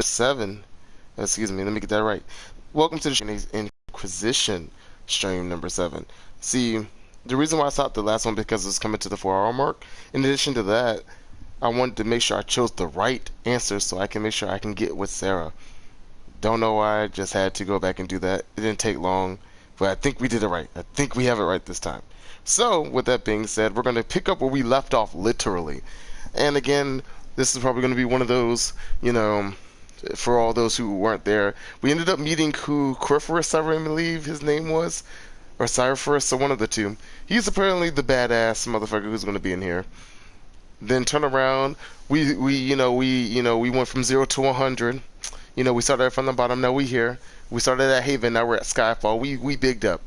7. Excuse me, let me get that right. Welcome to the Inquisition stream number 7. See, the reason why I stopped the last one because it was coming to the 4 hour mark. In addition to that, I wanted to make sure I chose the right answer so I can make sure I can get with Sarah. Don't know why, I just had to go back and do that. It didn't take long, but I think we did it right. I think we have it right this time. So, with that being said, we're going to pick up where we left off literally. And again, this is probably going to be one of those, you know, for all those who weren't there. We ended up meeting who, Coryphorus, I believe his name was, or Cyrophorus, or one of the two. He's apparently the badass motherfucker who's going to be in here. Then turn around, we went from 0 to 100. We started from the bottom. Now we here. We started at Haven. Now we're at Skyfall. We bigged up.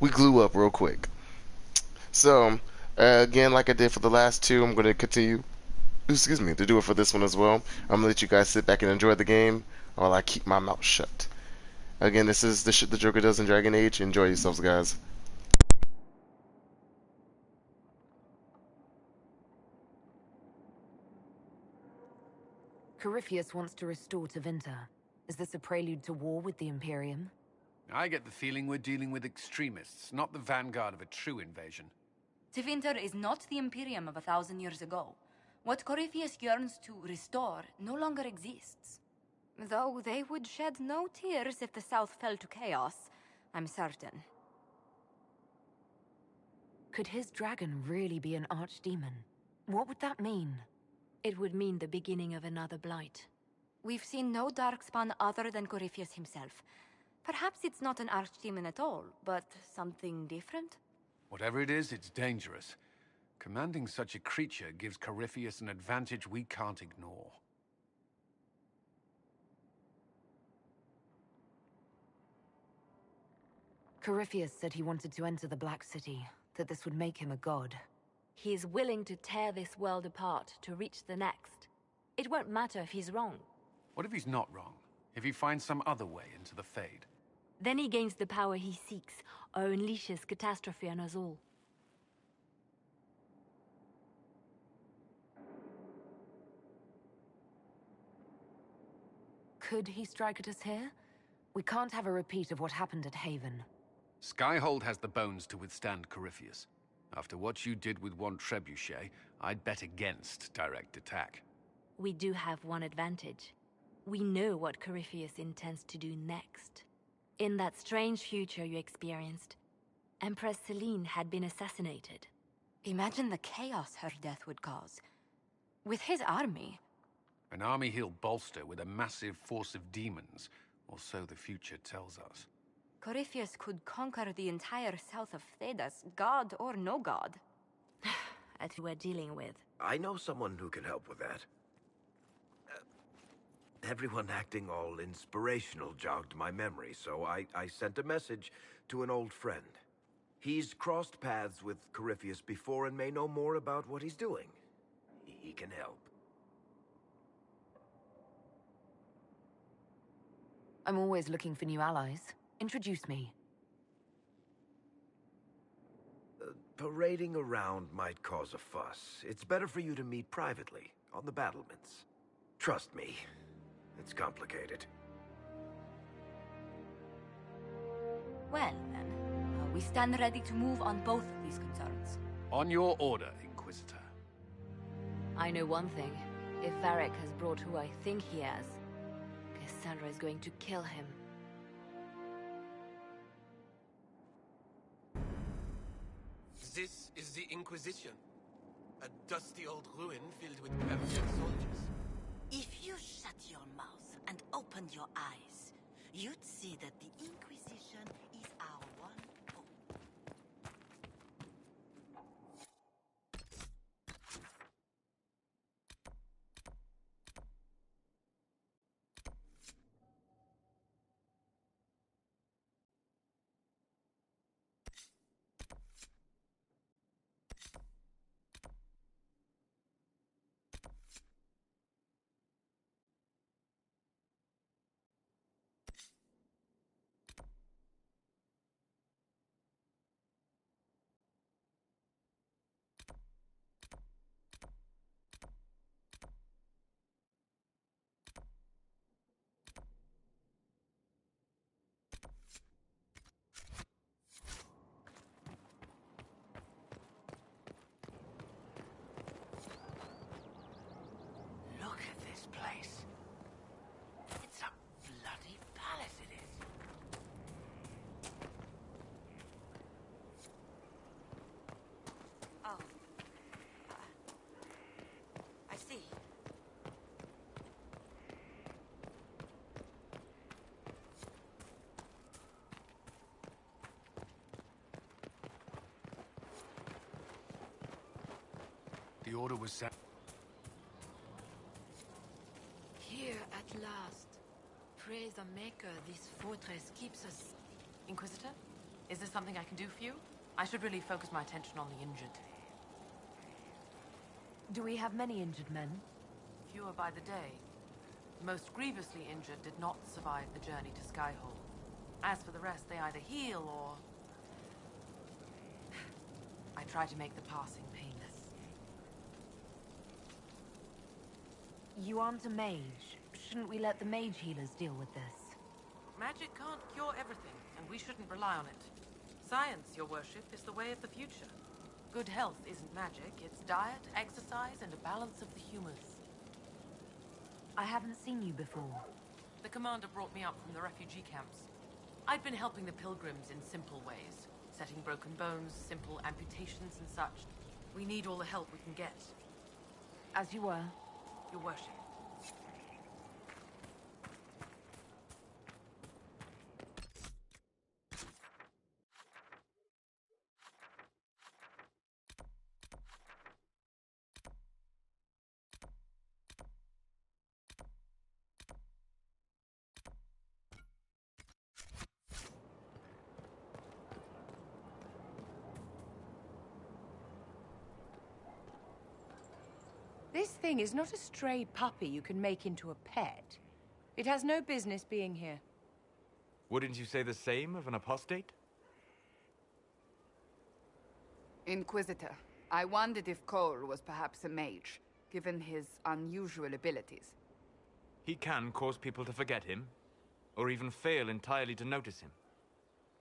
We glue up real quick. So again, like I did for the last two, I'm going to continue. Excuse me, to do it for this one as well. I'm gonna let you guys sit back and enjoy the game while I keep my mouth shut. Again, this is the shit the Joker does in Dragon Age. Enjoy yourselves, guys. Corypheus wants to restore Tevinter. Is this a prelude to war with the Imperium? I get the feeling we're dealing with extremists, not the vanguard of a true invasion. Tevinter is not the Imperium of 1,000 years ago. What Corypheus yearns to restore no longer exists. Though they would shed no tears if the South fell to chaos, I'm certain. Could his dragon really be an archdemon? What would that mean? It would mean the beginning of another blight. We've seen no darkspawn other than Corypheus himself. Perhaps it's not an archdemon at all, but something different? Whatever it is, it's dangerous. Commanding such a creature gives Corypheus an advantage we can't ignore. Corypheus said he wanted to enter the Black City, that this would make him a god. He is willing to tear this world apart to reach the next. It won't matter if he's wrong. What if he's not wrong? If he finds some other way into the Fade? Then he gains the power he seeks, or unleashes catastrophe on us all. Could he strike at us here? We can't have a repeat of what happened at Haven. Skyhold has the bones to withstand Corypheus. After what you did with one trebuchet, I'd bet against direct attack. We do have one advantage. We know what Corypheus intends to do next. In that strange future you experienced, Empress Selene had been assassinated. Imagine the chaos her death would cause. With his army. An army he'll bolster with a massive force of demons, or so the future tells us. Corypheus could conquer the entire south of Thedas, god or no god. That's who we're dealing with. I know someone who can help with that. Everyone acting all inspirational jogged my memory, so I sent a message to an old friend. He's crossed paths with Corypheus before and may know more about what he's doing. He can help. I'm always looking for new allies. Introduce me. Parading around might cause a fuss. It's better for you to meet privately, on the battlements. Trust me, it's complicated. Well, then, we stand ready to move on both of these concerns. On your order, Inquisitor. I know one thing. If Varric has brought who I think he has, Cassandra is going to kill him. This is the Inquisition. A dusty old ruin filled with captured soldiers. If you shut your mouth and opened your eyes, you'd see that the Inquisition is our one hope. order was sent. Here at last. Praise the Maker, this fortress keeps us... Inquisitor? Is there something I can do for you? I should really focus my attention on the injured. Do we have many injured men? Fewer by the day. The most grievously injured did not survive the journey to Skyhold. As for the rest, they either heal or... I try to make the passing painless. You aren't a mage. Shouldn't we let the mage healers deal with this? Magic can't cure everything, and we shouldn't rely on it. Science, your worship, is the way of the future. Good health isn't magic, it's diet, exercise, and a balance of the humors. I haven't seen you before. The commander brought me up from the refugee camps. I'd been helping the pilgrims in simple ways, setting broken bones, simple amputations and such. We need all the help we can get. As you were. Your worship. This thing is not a stray puppy you can make into a pet. It has no business being here. Wouldn't you say the same of an apostate? Inquisitor, I wondered if Cole was perhaps a mage, given his unusual abilities. He can cause people to forget him, or even fail entirely to notice him.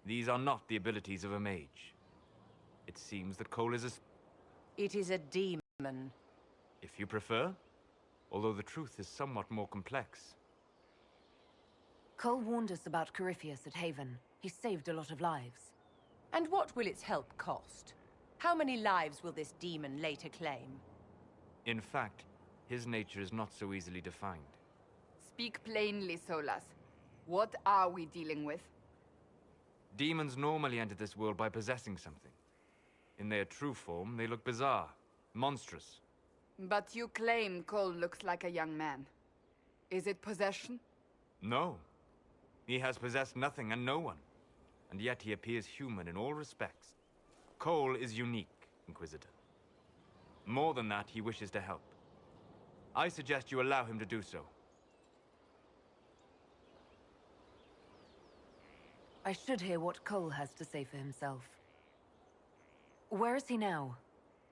These are not the abilities of a mage. It seems that Cole is a... It is a demon. If you prefer, although the truth is somewhat more complex. Cole warned us about Corypheus at Haven. He saved a lot of lives. And what will its help cost? How many lives will this demon later claim? In fact, his nature is not so easily defined. Speak plainly, Solas. What are we dealing with? Demons normally enter this world by possessing something. In their true form, they look bizarre, monstrous. But you claim Cole looks like a young man. Is it possession? No. He has possessed nothing and no one. And yet he appears human in all respects. Cole is unique, Inquisitor. More than that, he wishes to help. I suggest you allow him to do so. I should hear what Cole has to say for himself. Where is he now?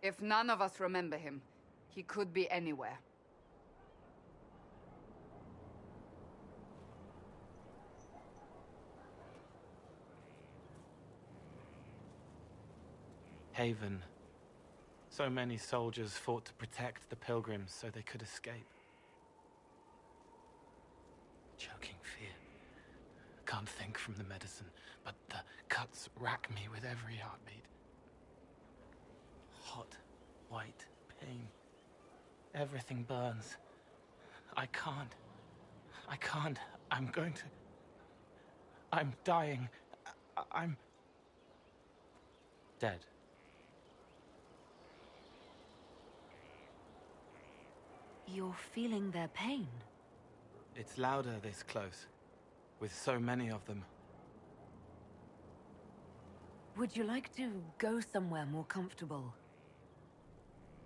If none of us remember him, he could be anywhere. Haven. So many soldiers fought to protect the pilgrims so they could escape. Choking fear. Can't think from the medicine, but the cuts rack me with every heartbeat. Hot, white pain. Everything burns. I can't. I'm going to... I'm dying. I'm... dead. You're feeling their pain? It's louder this close, with so many of them. Would you like to go somewhere more comfortable?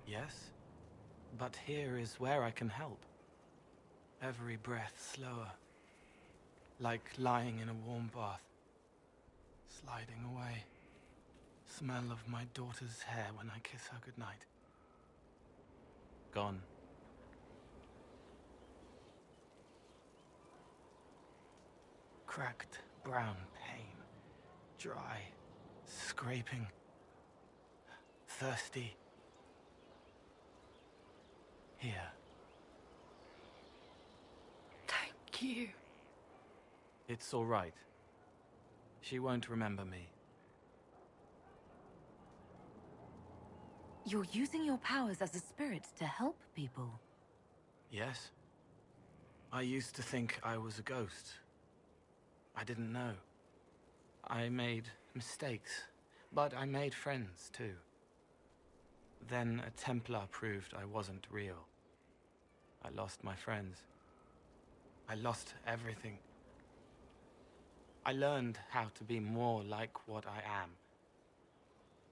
Yes, but here is where I can help. Every breath slower, like lying in a warm bath, sliding away. Smell of my daughter's hair when I kiss her goodnight. Gone. Cracked brown pain, dry, scraping, thirsty. Here. Thank you. It's all right. She won't remember me. You're using your powers as a spirit to help people. Yes. I used to think I was a ghost. I didn't know. I made mistakes, but I made friends too. Then a Templar proved I wasn't real. I lost my friends. I lost everything. I learned how to be more like what I am.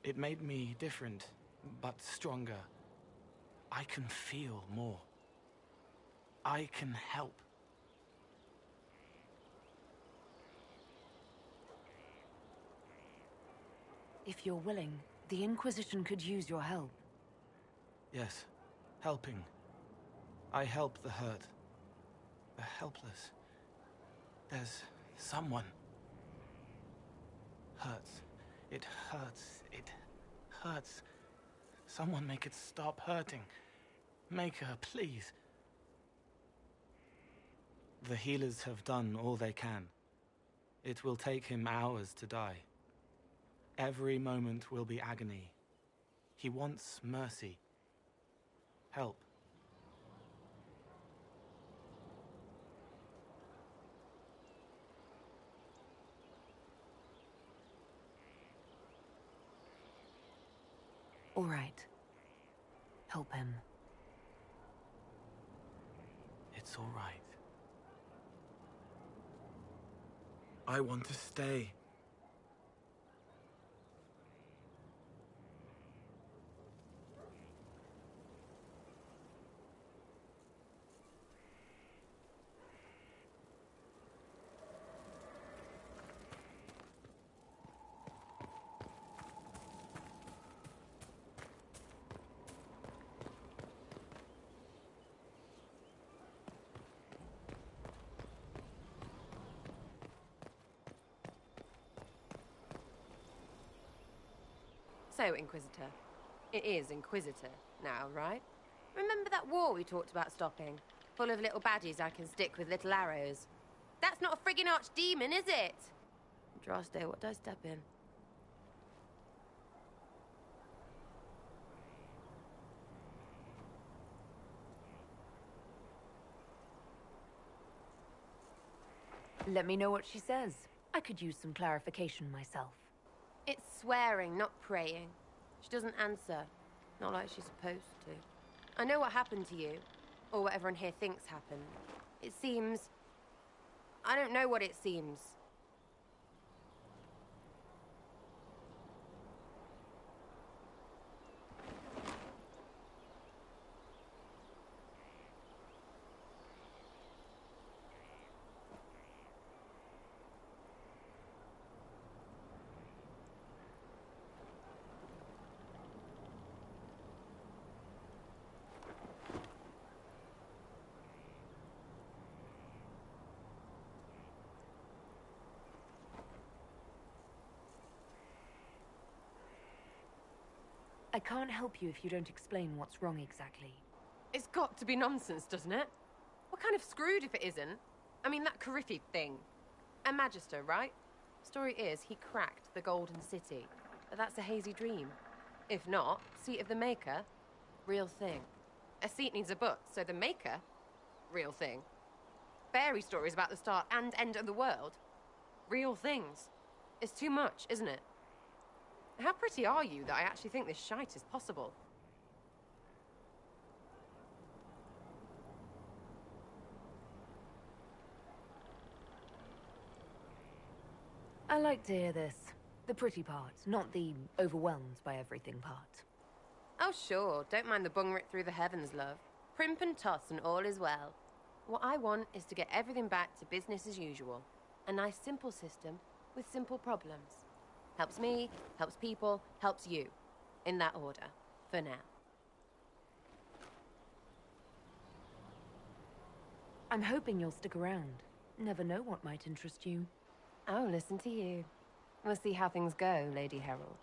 It made me different, but stronger. I can feel more. I can help. If you're willing, the Inquisition could use your help. Yes, helping. I help the hurt, the helpless. There's someone. Hurts. It hurts. It hurts. Someone make it stop hurting. Make her, please. The healers have done all they can. It will take him hours to die. Every moment will be agony. He wants mercy. Help. All right. Help him. It's all right. I want to stay. So, Inquisitor. It is Inquisitor now, right? Remember that war we talked about stopping? Full of little baddies I can stick with little arrows. That's not a friggin' archdemon, is it? Droste, what did I step in? Let me know what she says. I could use some clarification myself. It's swearing, not praying. She doesn't answer. Not like she's supposed to. I know what happened to you. Or what everyone here thinks happened. It seems... I don't know what it seems. I can't help you if you don't explain what's wrong exactly. It's got to be nonsense, doesn't it? We're kind of screwed if it isn't. I mean, that Coryphi thing. A Magister, right? Story is, he cracked the Golden City. But that's a hazy dream. If not, seat of the Maker, real thing. A seat needs a book, so the Maker, real thing. Fairy stories about the start and end of the world, real things. It's too much, isn't it? How pretty are you that I actually think this shite is possible? I like to hear this. The pretty part, not the overwhelmed by everything part. Oh, sure. Don't mind the bung rip through the heavens, love. Primp and toss and all is well. What I want is to get everything back to business as usual. A nice, simple system with simple problems. Helps me, helps people, helps you. In that order. For now. I'm hoping you'll stick around. Never know what might interest you. Oh, listen to you. We'll see how things go, Lady Herald.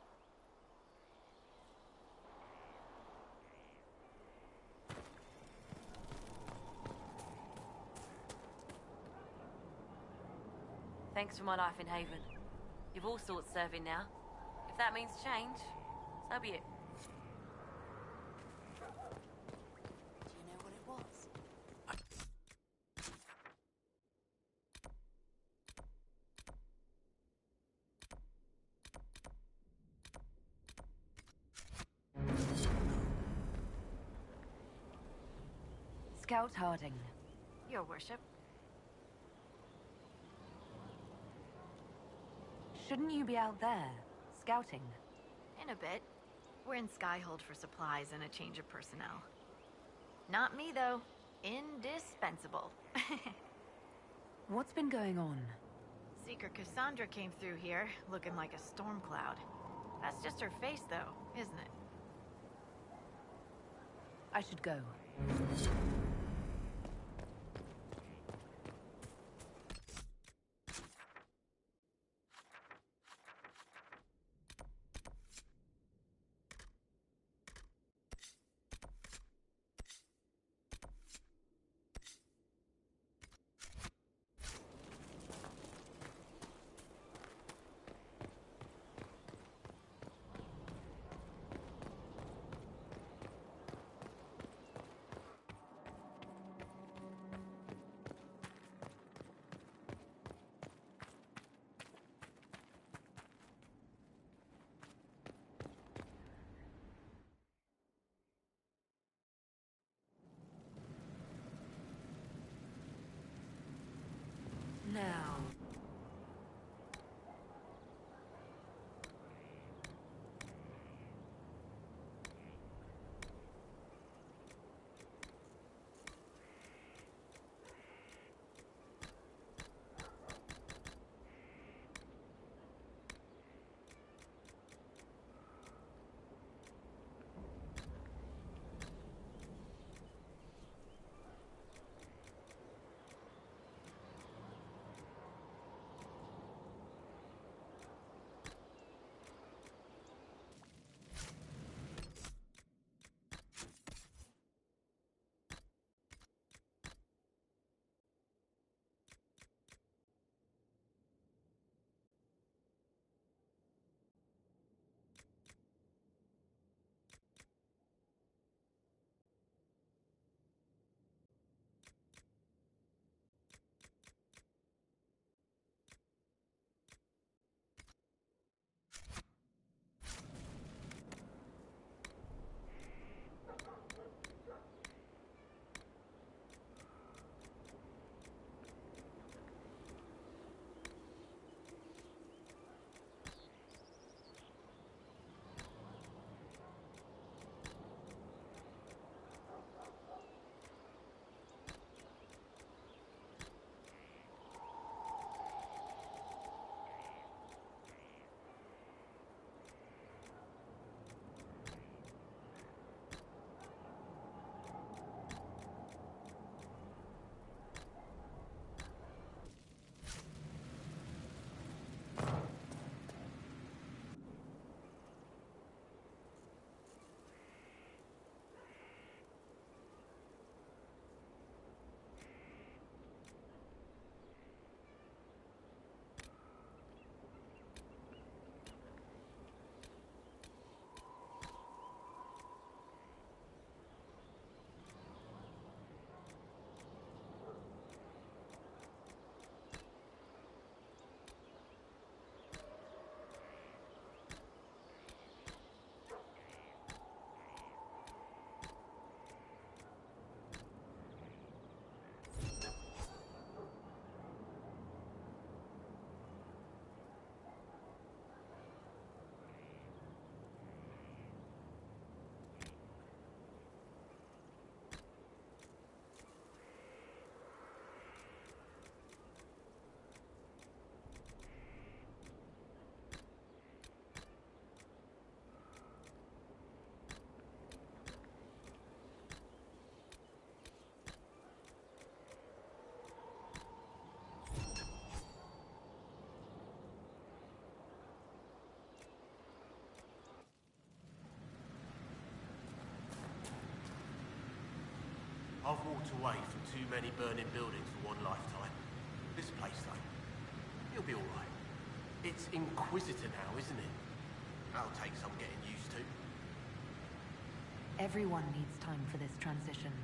Thanks for my life in Haven. You've all sorts serving now. If that means change, so be it. Do you know what it was? Scout Harding. Your worship. Shouldn't you be out there, scouting? In a bit. We're in Skyhold for supplies and a change of personnel. Not me, though. Indispensable. What's been going on? Seeker Cassandra came through here, looking like a storm cloud. That's just her face, though, isn't it? I should go. Now. I've walked away from too many burning buildings for one lifetime. This place, though, it'll be alright. It's Inquisitor now, isn't it? That'll take some getting used to. Everyone needs time for this transition.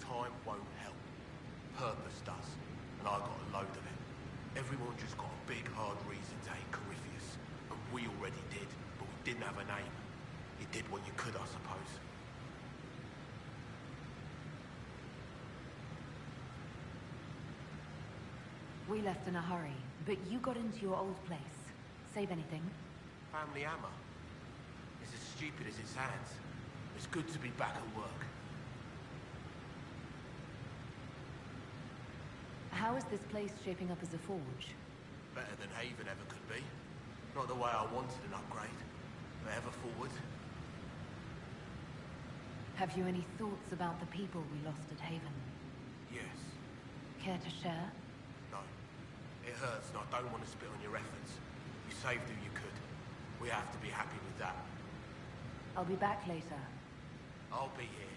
Time won't help. Purpose does. And I got a load of it. Everyone just got a big, hard reason to hate Corypheus. And we already did, but we didn't have a name. You did what you could, I suppose. We left in a hurry, but you got into your old place. Save anything? Family hammer. It's as stupid as it sounds. It's good to be back at work. How is this place shaping up as a forge? Better than Haven ever could be. Not the way I wanted an upgrade, but ever forward. Have you any thoughts about the people we lost at Haven? Yes. Care to share? No. It hurts and I don't want to spit on your efforts. You saved who you could. We have to be happy with that. I'll be back later. I'll be here.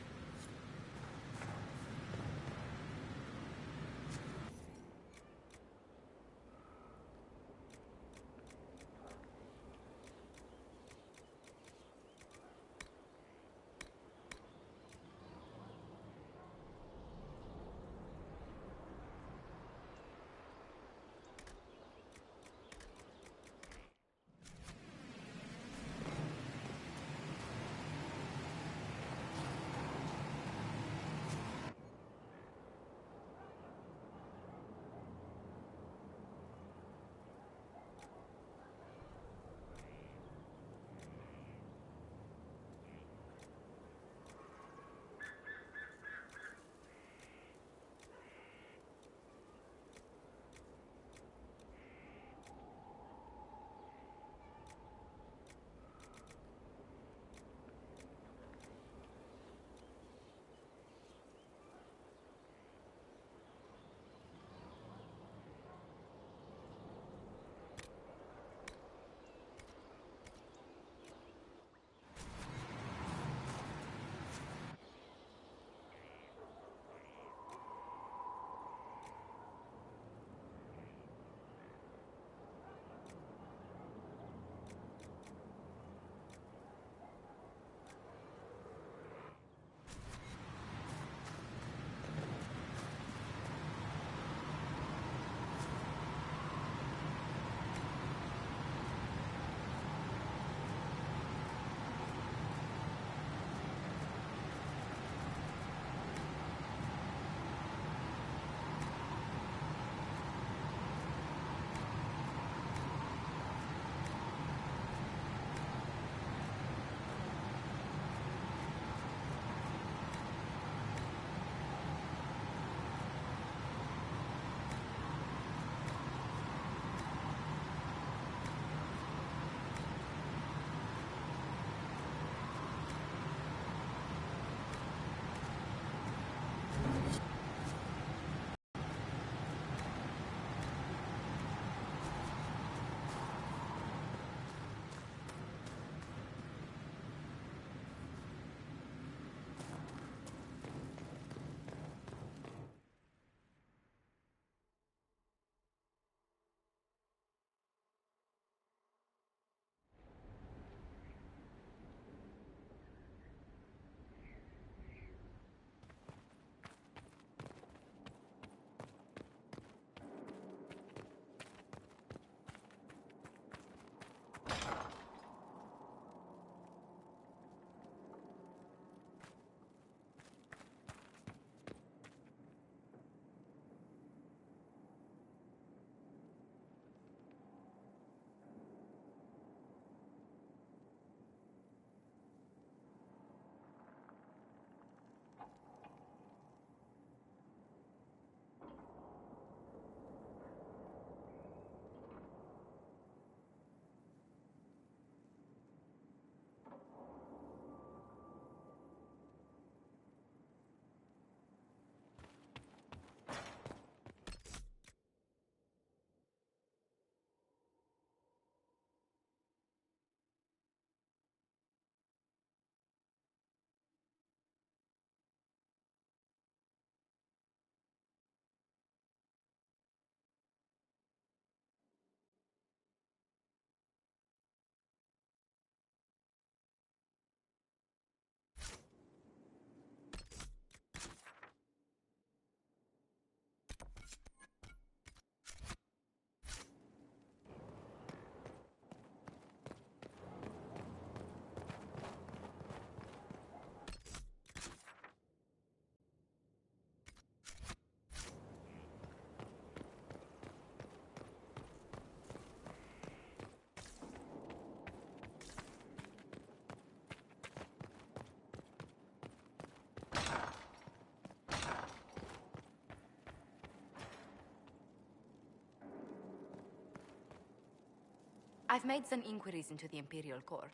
I've made some inquiries into the Imperial Court.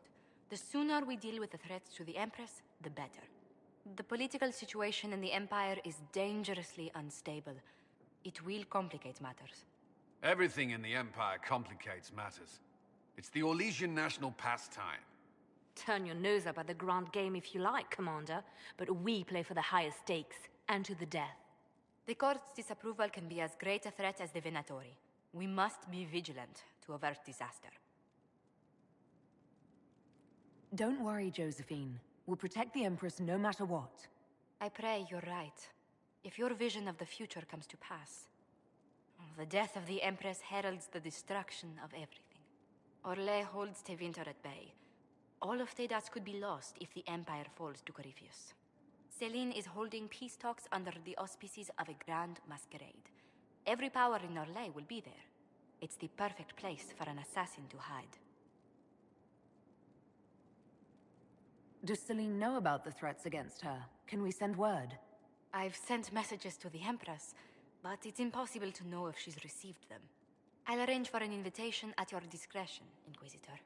The sooner we deal with the threats to the Empress, the better. The political situation in the Empire is dangerously unstable. It will complicate matters. Everything in the Empire complicates matters. It's the Orlesian national pastime. Turn your nose up at the grand game if you like, Commander, but we play for the highest stakes, and to the death. The Court's disapproval can be as great a threat as the Venatori. We must be vigilant to avert disaster. Don't worry, Josephine. We'll protect the Empress no matter what. I pray you're right. If your vision of the future comes to pass, the death of the Empress heralds the destruction of everything. Orlais holds Tevinter at bay. All of Thedas could be lost if the Empire falls to Corypheus. Celine is holding peace talks under the auspices of a grand masquerade. Every power in Orlais will be there. It's the perfect place for an assassin to hide. Does Celine know about the threats against her? Can we send word? I've sent messages to the Empress, but it's impossible to know if she's received them. I'll arrange for an invitation at your discretion, Inquisitor.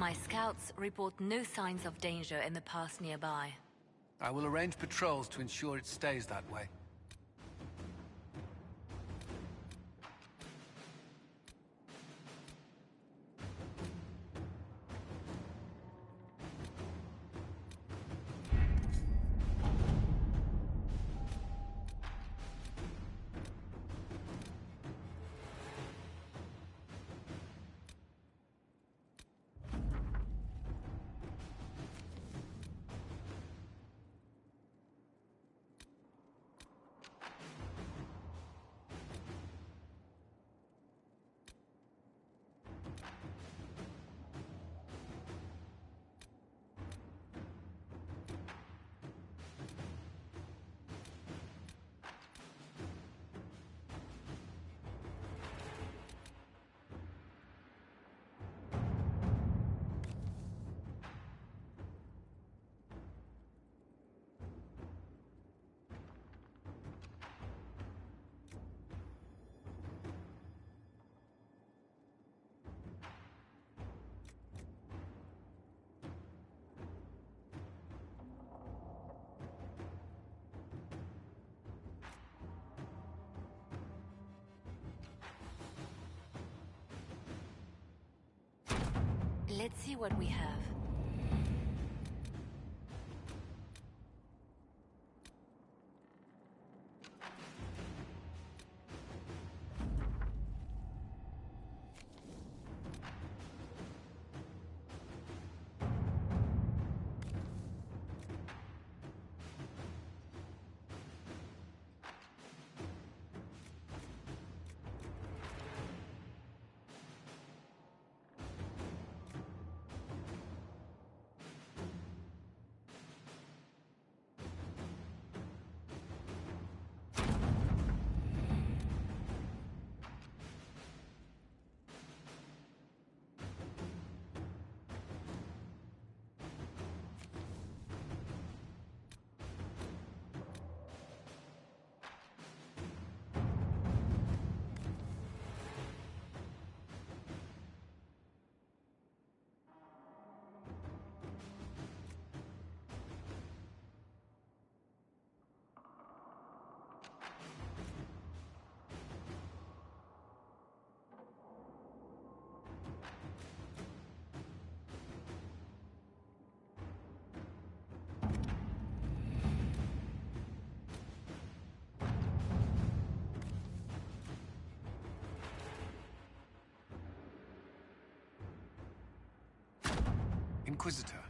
My scouts report no signs of danger in the pass nearby. I will arrange patrols to ensure it stays that way. Let's see what we have. Inquisitor.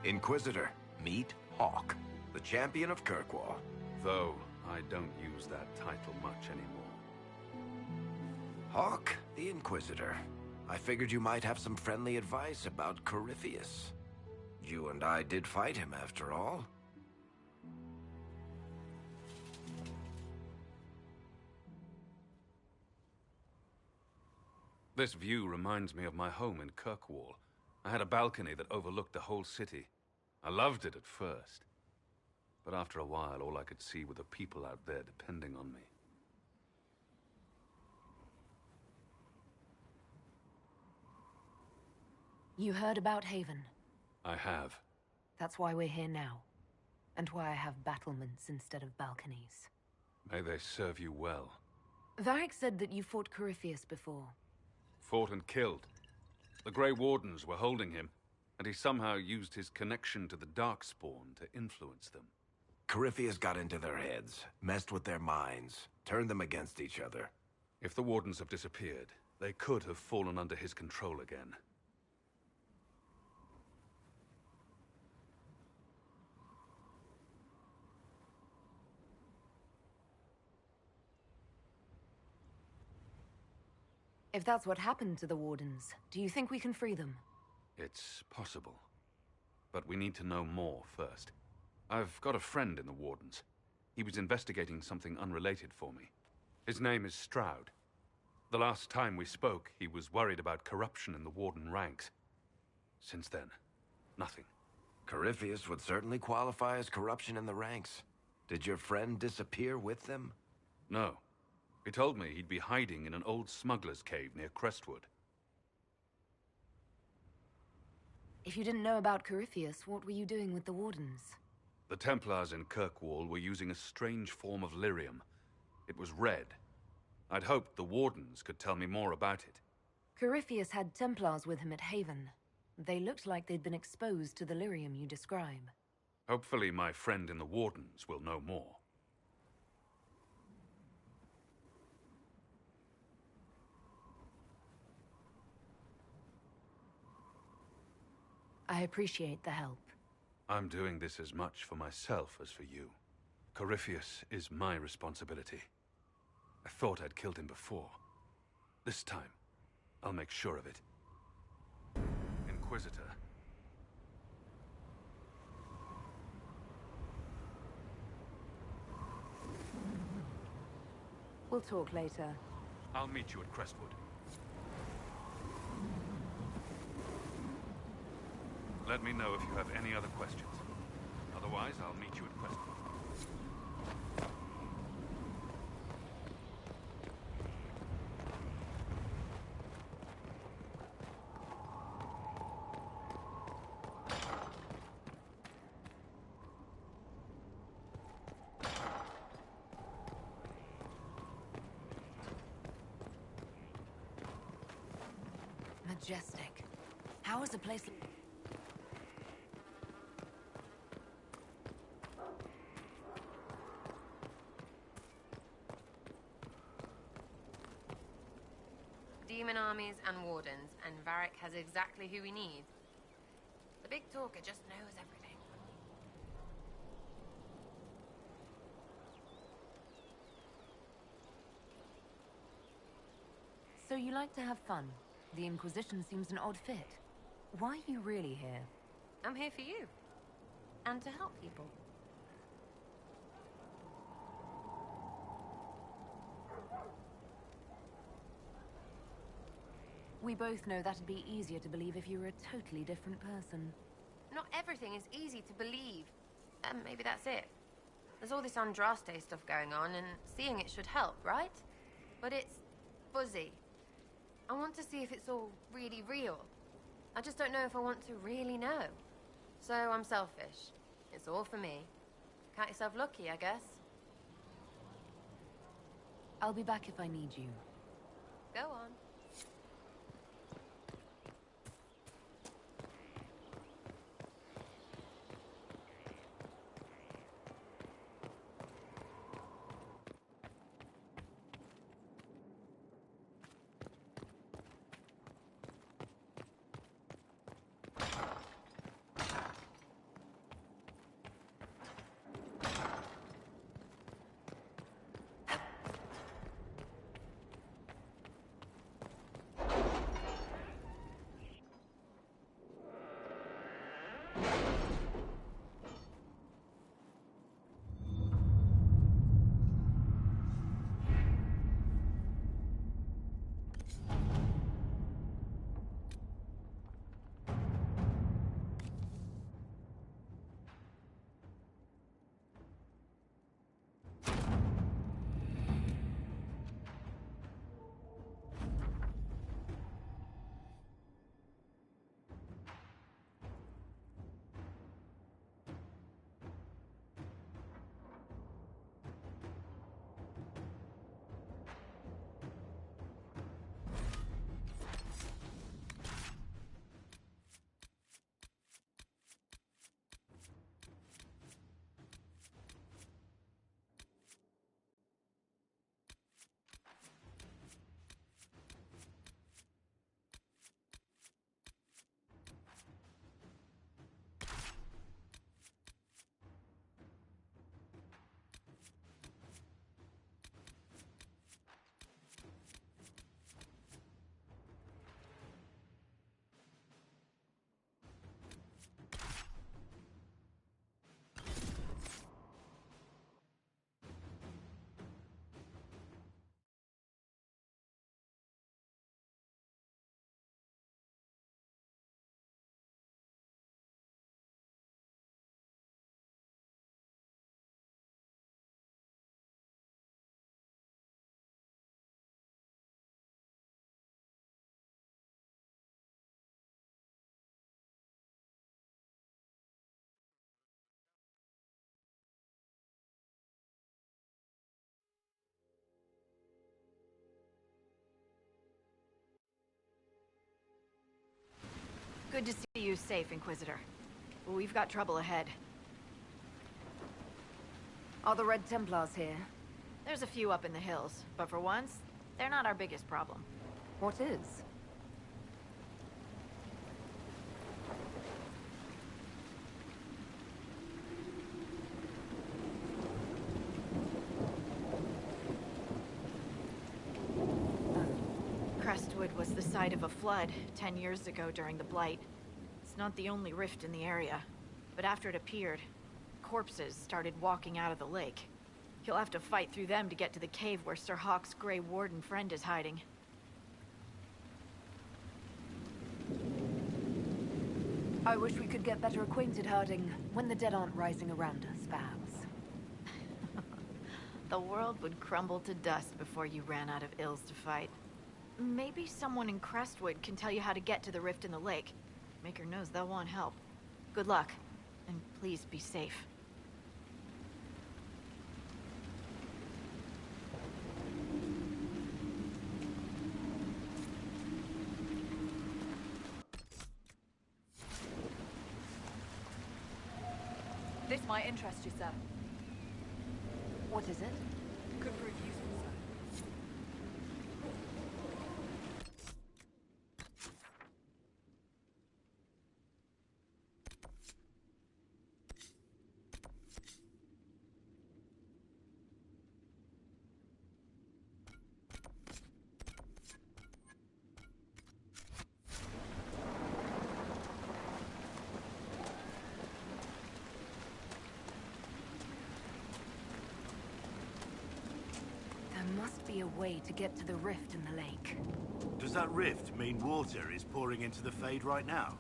Inquisitor, meet Hawk, the champion of Kirkwall. Though I don't use that title much anymore. Hawk, the Inquisitor. I figured you might have some friendly advice about Corypheus. You and I did fight him, after all. This view reminds me of my home in Kirkwall. I had a balcony that overlooked the whole city. I loved it at first. But after a while, all I could see were the people out there depending on me. You heard about Haven? I have. That's why we're here now. And why I have battlements instead of balconies. May they serve you well. Varric said that you fought Corypheus before. Fought and killed. The Grey Wardens were holding him, and he somehow used his connection to the Darkspawn to influence them. Corypheus got into their heads, messed with their minds, turned them against each other. If the Wardens have disappeared, they could have fallen under his control again. If that's what happened to the Wardens, do you think we can free them? It's possible. But we need to know more first. I've got a friend in the Wardens. He was investigating something unrelated for me. His name is Stroud. The last time we spoke, he was worried about corruption in the Warden ranks. Since then, nothing. Corypheus would certainly qualify as corruption in the ranks. Did your friend disappear with them? No. He told me he'd be hiding in an old smuggler's cave near Crestwood. If you didn't know about Corypheus, what were you doing with the Wardens? The Templars in Kirkwall were using a strange form of lyrium. It was red. I'd hoped the Wardens could tell me more about it. Corypheus had Templars with him at Haven. They looked like they'd been exposed to the lyrium you describe. Hopefully my friend in the Wardens will know more. I appreciate the help. I'm doing this as much for myself as for you. Corypheus is my responsibility. I thought I'd killed him before. This time, I'll make sure of it. Inquisitor. We'll talk later. I'll meet you at Crestwood. Let me know if you have any other questions. Otherwise, I'll meet you at Crestwood. Majestic. How is a place... Demon armies and wardens, and Varric has exactly who we need. The big talker just knows everything. So you like to have fun? The Inquisition seems an odd fit. Why are you really here? I'm here for you. And to help people. We both know that'd be easier to believe if you were a totally different person. Not everything is easy to believe. Maybe that's it. There's all this Andraste stuff going on, and seeing it should help, right? But it's fuzzy. I want to see if it's all really real. I just don't know if I want to really know. So I'm selfish. It's all for me. Count yourself lucky, I guess. I'll be back if I need you. Go on. Good to see you safe, Inquisitor. We've got trouble ahead. Are the Red Templars here? There's a few up in the hills, but for once, they're not our biggest problem. What is? Crestwood was the site of a flood 10 years ago during the Blight. It's not the only rift in the area, but after it appeared, corpses started walking out of the lake. You'll have to fight through them to get to the cave where Sir Hawk's Grey Warden friend is hiding. I wish we could get better acquainted, Harding, when the dead aren't rising around us, perhaps. The world would crumble to dust before you ran out of ills to fight. Maybe someone in Crestwood can tell you how to get to the rift in the lake. Maker knows they'll want help. Good luck, and please be safe. This might interest you, sir. What is it? Could prove useful, sir. There must be a way to get to the rift in the lake. Does that rift mean water is pouring into the Fade right now?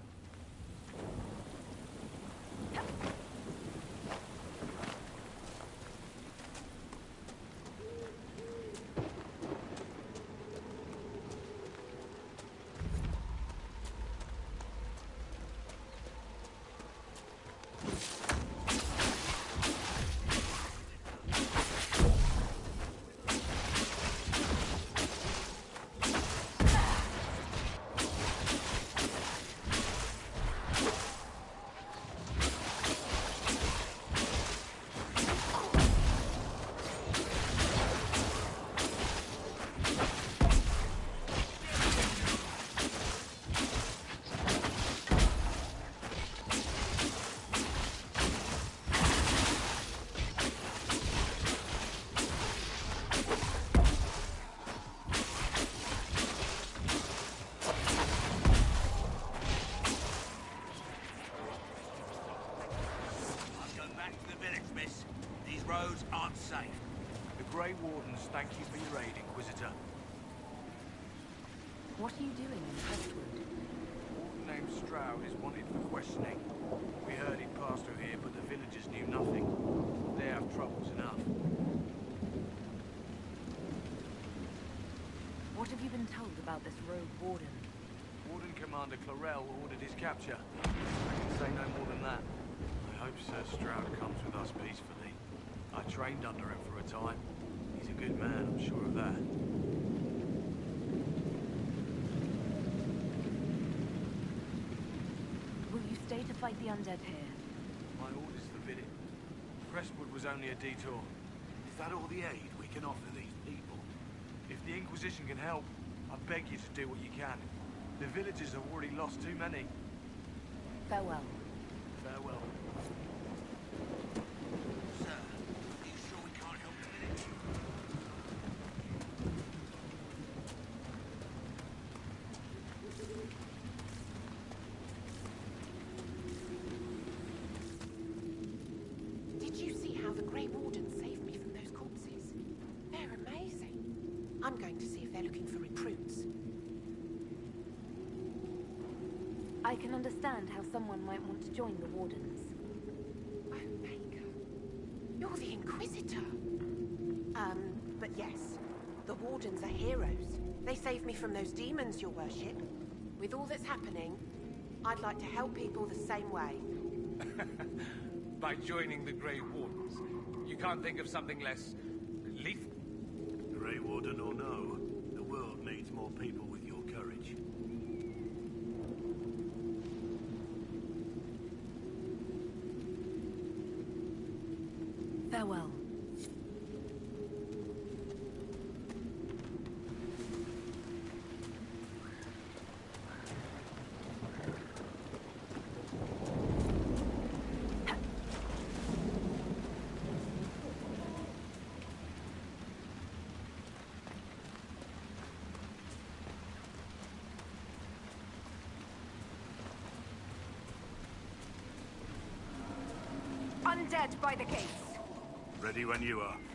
Grey Wardens, thank you for your aid, Inquisitor. What are you doing in Crestwood? A warden named Stroud is wanted for questioning. We heard he'd passed through here, but the villagers knew nothing. They have troubles enough. What have you been told about this rogue warden? Warden Commander Clarell ordered his capture. I can say no more than that. I hope Sir Stroud comes with us peacefully. I trained under him for a time. He's a good man, I'm sure of that. Will you stay to fight the undead here? My orders forbid it. Crestwood was only a detour. Is that all the aid we can offer these people? If the Inquisition can help, I beg you to do what you can. The villagers have already lost too many. Farewell. Farewell. Sir, are you sure we can't help the village? Did you see how the Grey Warden saved me from those corpses? They're amazing. I'm going to see if they're looking for recruits. I can understand how someone might want to join the Wardens. Oh, Baker. You're the Inquisitor. But yes, the Wardens are heroes. They saved me from those demons, your worship. With all that's happening, I'd like to help people the same way. By joining the Grey Wardens, you can't think of something less lethal? Grey Warden or no, the world needs more people with your courage. undead by the gates. Ready when you are.